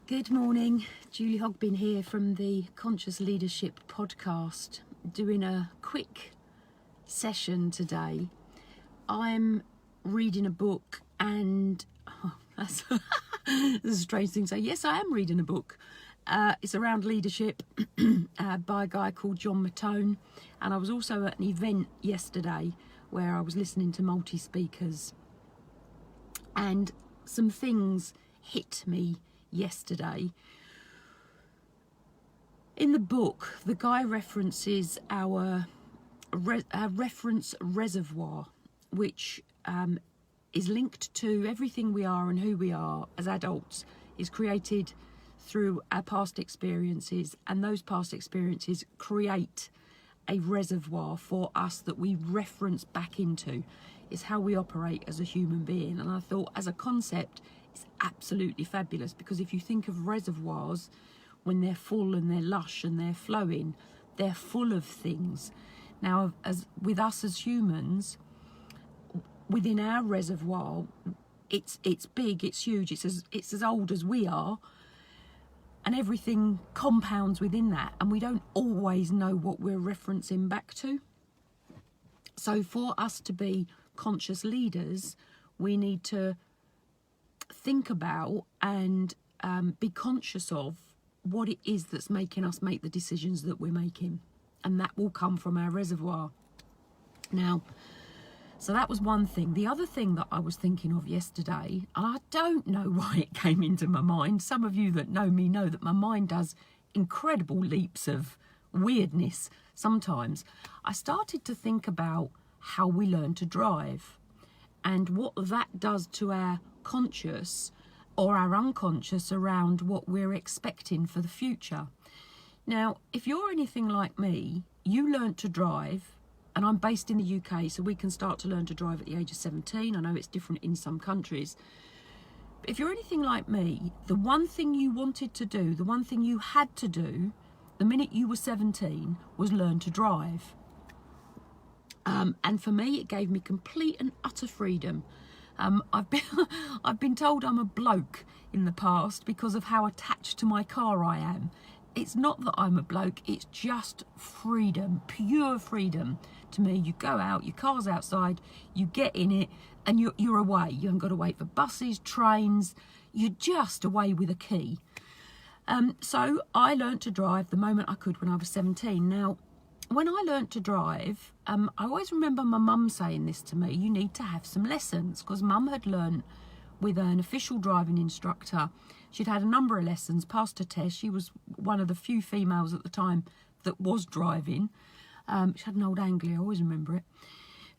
Good morning, Julie Hogbin here from the Conscious Leadership podcast, doing a quick session today. I'm reading a book and, that's a strange thing to say. Yes, I am reading a book. It's around leadership by a guy called John Matone. And I was also at an event yesterday where I was listening to multi-speakers and some things hit me yesterday. In the book, the guy references our reference reservoir, which is linked to everything we are and who we are as adults, is created through our past experiences, and those past experiences create a reservoir for us that we reference back into. Is how we operate as a human being. And I thought, as a concept, it's absolutely fabulous, because if you think of reservoirs, when they're full and they're lush and they're flowing, they're full of things. Now, as with us as humans, within our reservoir, it's big, it's huge, it's as old as we are, and everything compounds within that, and we don't always know what we're referencing back to. So for us to be conscious leaders, we need to think about and be conscious of what it is that's making us make the decisions that we're making, and that will come from our reservoir. Now, so that was one thing. The other thing that I was thinking of yesterday, and I don't know why it came into my mind. Some of you that know me know that my mind does incredible leaps of weirdness sometimes. I started to think about how we learn to drive and what that does to our conscious or our unconscious around what we're expecting for the future. Now, if you're anything like me, you learnt to drive, and I'm based in the UK, so we can start to learn to drive at the age of 17. I know it's different in some countries. If you're anything like me, the one thing you wanted to do, the one thing you had to do the minute you were 17 was learn to drive. And for me, it gave me complete and utter freedom. I've been told I'm a bloke in the past because of how attached to my car I am. It's not that I'm a bloke, it's just freedom, pure freedom to me. You go out, your car's outside, you get in it, and you're away. You haven't got to wait for buses, trains, you're just away with a key. So I learnt to drive the moment I could when I was 17. Now, when I learnt to drive, I always remember my mum saying this to me: you need to have some lessons, because mum had learnt with an official driving instructor. She'd had a number of lessons, passed her test. She was one of the few females at the time that was driving. She had an old Anglia, I always remember it.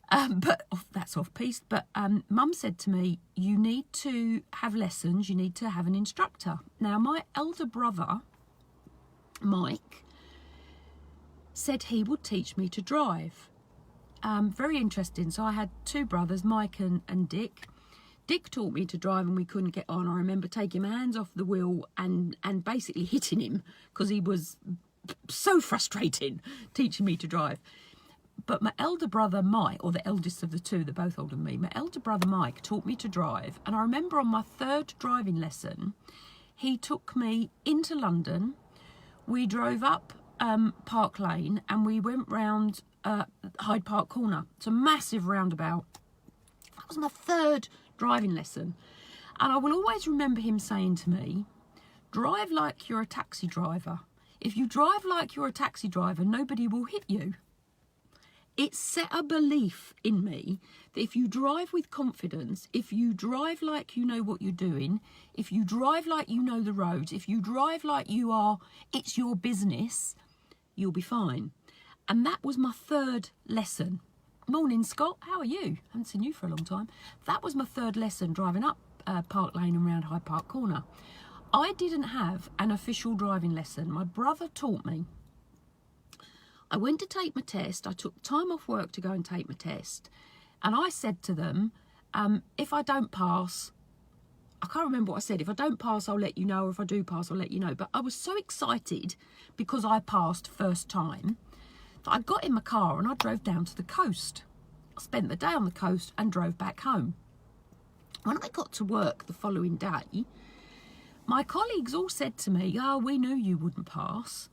But that's off-piste. But mum said to me, you need to have lessons, you need to have an instructor. Now, my elder brother, Mike, said he would teach me to drive. Very interesting. So I had two brothers, Mike and Dick. Dick taught me to drive and we couldn't get on. I remember taking my hands off the wheel and basically hitting him because he was so frustrating teaching me to drive. But my elder brother Mike, or the eldest of the two, they're both older than me, my elder brother Mike taught me to drive. And I remember on my third driving lesson, he took me into London. We drove up Park Lane and we went round Hyde Park Corner. It's a massive roundabout. That was my third driving lesson. And I will always remember him saying to me, drive like you're a taxi driver. If you drive like you're a taxi driver, nobody will hit you. It set a belief in me that if you drive with confidence, if you drive like you know what you're doing, if you drive like you know the roads, if you drive like it's your business, you'll be fine. And that was my third lesson. Morning, Scott, how are you? I haven't seen you for a long time. That was my third lesson, driving up Park Lane and round Hyde Park Corner. I didn't have an official driving lesson. My brother taught me. I went to take my test. I took time off work to go and take my test. And I said to them, if I don't pass, I can't remember what I said. If I don't pass, I'll let you know. Or if I do pass, I'll let you know. But I was so excited because I passed first time that I got in my car and I drove down to the coast. I spent the day on the coast and drove back home. When I got to work the following day, My colleagues all said to me, oh, we knew you wouldn't pass.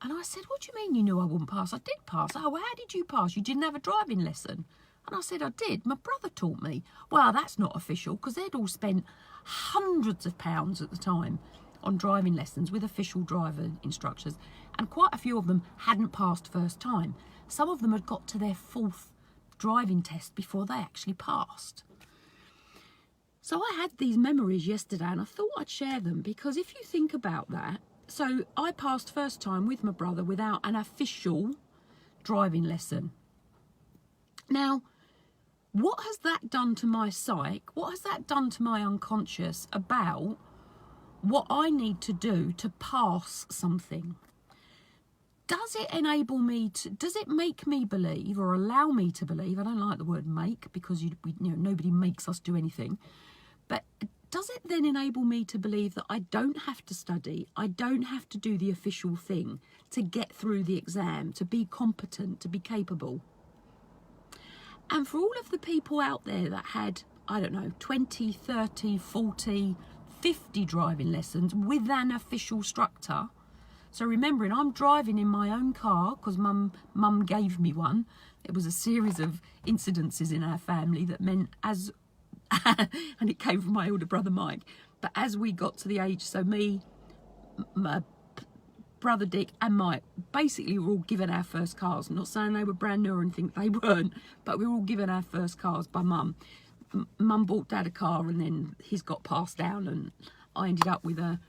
And I said, what do you mean you knew I wouldn't pass? I did pass. Oh, well, how did you pass? You didn't have a driving lesson. And I said, I did. My brother taught me. Well, that's not official, because they'd all spent hundreds of pounds at the time on driving lessons with official driver instructors. And quite a few of them hadn't passed first time. Some of them had got to their 4th driving test before they actually passed. So I had these memories yesterday, and I thought I'd share them, because if you think about that, so I passed first time with my brother without an official driving lesson. Now, what has that done to my psyche? What has that done to my unconscious about what I need to do to pass something? Does it enable me to, does it make me believe, or allow me to believe, I don't like the word make, because nobody makes us do anything, but does it then enable me to believe that I don't have to study, I don't have to do the official thing to get through the exam, to be competent, to be capable? And for all of the people out there that had, I don't know, 20, 30, 40, 50 driving lessons with an official instructor, so remembering I'm driving in my own car because mum gave me one. It was a series of incidences in our family that meant as, and it came from my older brother Mike, but as we got to the age, so me, my brother Dick and Mike, basically were all given our first cars. I'm not saying they were brand new or anything, they weren't, but we were all given our first cars by mum. Mum bought dad a car, and then his got passed down, and I ended up with a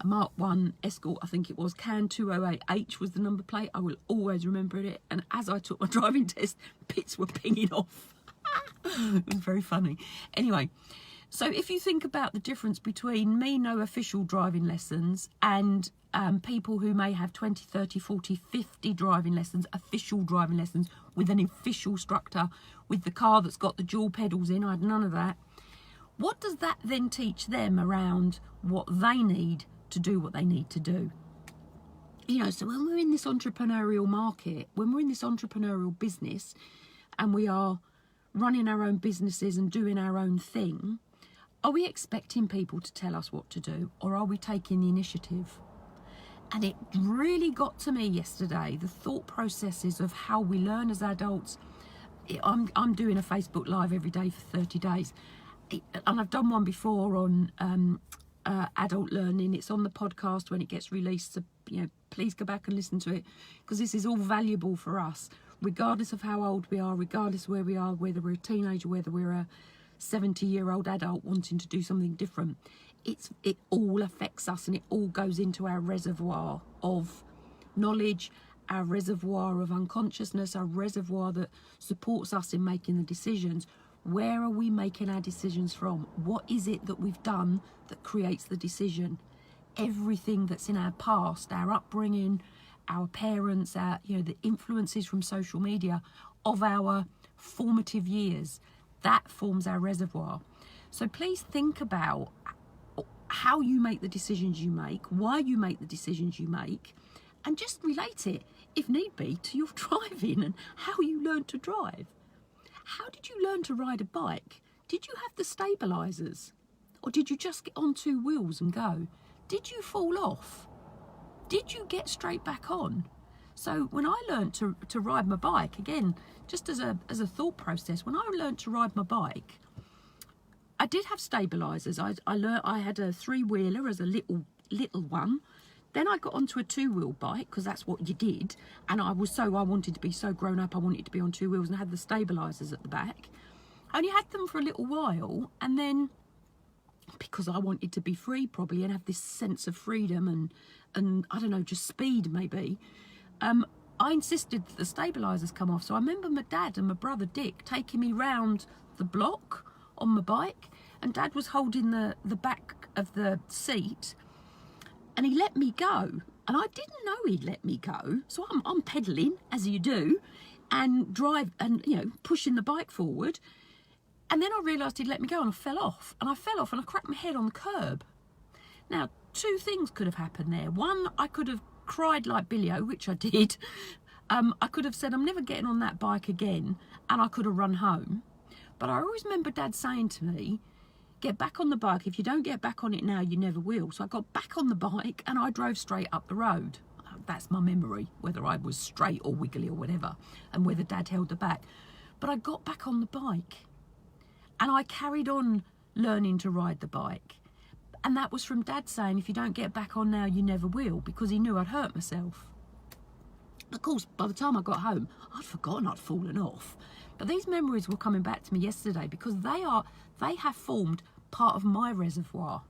Mark 1 Escort, I think it was, CAN 208H was the number plate. I will always remember it. And as I took my driving test, bits were pinging off. It was very funny. Anyway, so if you think about the difference between me, no official driving lessons, and people who may have 20, 30, 40, 50 driving lessons, official driving lessons, with an official instructor, with the car that's got the dual pedals in, I had none of that. What does that then teach them around what they need to do what they need to do? You know, so when we're in this entrepreneurial market, when we're in this entrepreneurial business, and we are running our own businesses and doing our own thing, are we expecting people to tell us what to do, or are we taking the initiative? And it really got to me yesterday, the thought processes of how we learn as adults. I'm doing a Facebook Live every day for 30 days. And I've done one before on adult learning. It's on the podcast when it gets released, so please go back and listen to it, because this is all valuable for us, regardless of how old we are, regardless of where we are, whether we're a teenager, whether we're a 70-year-old adult wanting to do something different. It all affects us, and it all goes into our reservoir of knowledge, our reservoir of unconsciousness, our reservoir that supports us in making the decisions. Where are we making our decisions from? What is it that we've done that creates the decision? Everything that's in our past, our upbringing, our parents, our the influences from social media of our formative years, that forms our reservoir. So please think about how you make the decisions you make, why you make the decisions you make, and just relate it, if need be, to your driving and how you learn to drive. How did you learn to ride a bike? Did you have the stabilisers? Or did you just get on 2 wheels and go? Did you fall off? Did you get straight back on? So when I learned to ride my bike, again, just as a thought process, when I learned to ride my bike, I did have stabilisers. I had a 3-wheeler as a little one. Then I got onto a 2-wheel bike, because that's what you did. And I wanted to be so grown up, I wanted to be on 2 wheels, and I had the stabilisers at the back. I only had them for a little while, and then, because I wanted to be free probably and have this sense of freedom and I don't know, just speed maybe, I insisted that the stabilisers come off. So I remember my dad and my brother Dick taking me round the block on my bike, and Dad was holding the back of the seat, and he let me go, and I didn't know he'd let me go. So I'm pedalling, as you do, and drive, and pushing the bike forward, and then I realised he'd let me go, and I fell off, and I cracked my head on the curb. Now, 2 things could have happened there. One, I could have cried like Billy-O, which I did. I could have said, I'm never getting on that bike again, and I could have run home. But I always remember Dad saying to me, get back on the bike. If you don't get back on it now, you never will. So I got back on the bike and I drove straight up the road. That's my memory, whether I was straight or wiggly or whatever, and whether Dad held the back. But I got back on the bike and I carried on learning to ride the bike. And that was from Dad saying, if you don't get back on now, you never will, because he knew I'd hurt myself. Of course, by the time I got home, I'd forgotten I'd fallen off. But these memories were coming back to me yesterday because they have formed part of my reservoir.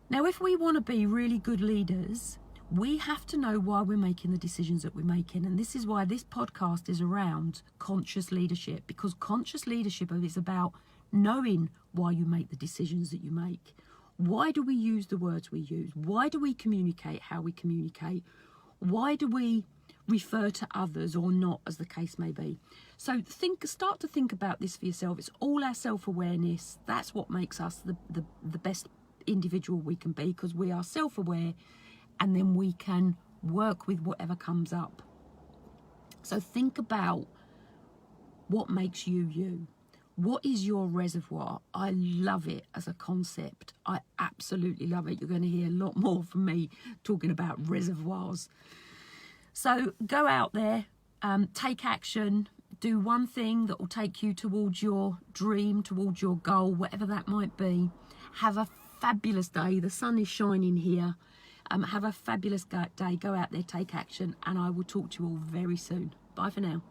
Now, if we want to be really good leaders, we have to know why we're making the decisions that we're making. And this is why this podcast is around conscious leadership, because conscious leadership is about knowing why you make the decisions that you make. Why do we use the words we use? Why do we communicate how we communicate? Why do we refer to others or not, as the case may be? So start to think about this for yourself. It's all our self-awareness. That's what makes us the best individual we can be, because we are self-aware, and then we can work with whatever comes up. So think about what makes you you. What is your reservoir? I love it as a concept. I absolutely love it. You're going to hear a lot more from me talking about reservoirs. So go out there, take action, do one thing that will take you towards your dream, towards your goal, whatever that might be. Have a fabulous day. The sun is shining here. Have a fabulous day. Go out there, take action, and I will talk to you all very soon. Bye for now.